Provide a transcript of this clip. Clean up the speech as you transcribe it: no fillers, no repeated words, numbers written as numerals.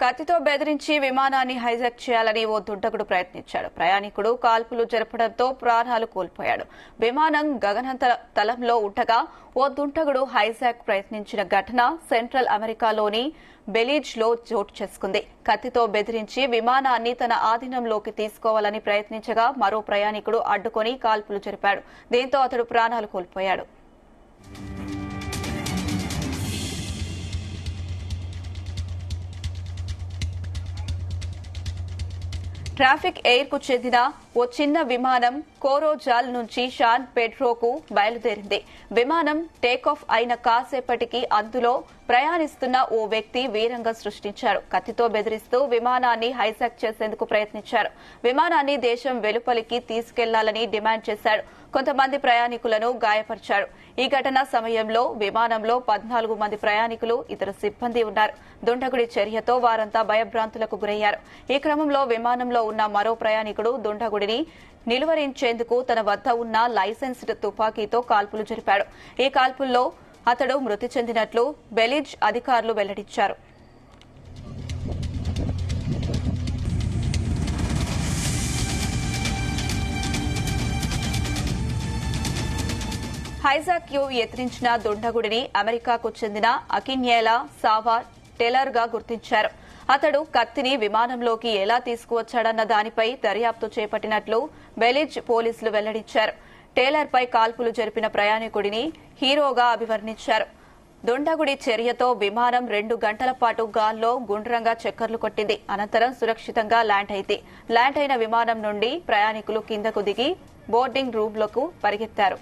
కత్తితో బెదిరించి విమానాన్ని హైజాక్ చేయాలని ఓ దుండగుడు ప్రయత్నించాడు. ప్రయాణికుడు కాల్పులు జరపడంతో ప్రాణాలు కోల్పోయాడు. విమానం గగనతలంలో ఉండగా ఓ దుండగుడు హైజాక్ ప్రయత్నించిన ఘటన సెంట్రల్ అమెరికాలోని బెలీజ్ లో చోటు చేసుకుంది. కత్తితో బెదిరించి విమానాన్ని తన ఆధీనంలోకి తీసుకోవాలని ప్రయత్నించగా మరో ప్రయాణికుడు అడ్డుకొని కాల్పులు జరిపాడు. దీంతో అతడు ప్రాణాలు కోల్పోయాడు. ట్రాఫిక్ ఎయిర్ కు చెందిన ఓ చిన్న విమానం కోరోజాల్ నుంచి శాన్ పెడ్రోకు బయలుదేరింది. విమానం టేకాఫ్ అయిన కాసేపటికి అందులో ప్రయాణిస్తున్న ఓ వ్యక్తి వీరంగం సృష్టించారు. కత్తితో బెదిరిస్తూ విమానాన్ని హైజాక్ చేసేందుకు ప్రయత్నించారు. విమానాన్ని దేశం వెలుపలికి తీసుకెళ్లాలని డిమాండ్ చేశాడు. కొంతమంది ప్రయాణికులను గాయపరిచారు. ఈ ఘటన సమయంలో విమానంలో 14 మంది ప్రయాణికులు, ఇతర సిబ్బంది ఉన్నారు. దుండగుడి చర్యతో వారంతా భయభ్రాంతులకు గురయ్యారు. ఈ క్రమంలో విమానంలో ఉన్న మరో ప్రయాణికుడు దుండగుడిని నిలువరించేందుకు తన వద్ద ఉన్న లైసెన్స్డ్ తుపాకీతో కాల్పులు జరిపాడు. ఈ కాల్పుల్లో అతడు మృతి చెందినట్లు బెలీజ్ అధికారులు వెల్లడించారు. హైజాక్ కు యత్నించిన దుండగుడిని అమెరికాకు చెందిన అకిన్యేలా సావా టేలర్ గా గుర్తించారు. అతడు కత్తిని విమానంలోకి ఎలా తీసుకువచ్చాడన్న దానిపై దర్యాప్తు చేపట్టినట్లు బెలీజ్ పోలీసులు వెల్లడించారు. టేలర్ పై కాల్పులు జరిపిన ప్రయాణికుడిని హీరోగా అభివర్ణించారు. దుండగుడి చర్యతో విమానం 2 గంటల పాటు గాల్లో గుండ్రంగా చక్కర్లు కొట్టింది. అనంతరం సురక్షితంగా ల్యాండ్ అయింది. ల్యాండ్ అయిన విమానం నుండి ప్రయాణికులు కిందకు దిగి బోర్డింగ్ రూమ్లకు పరిగెత్తారు.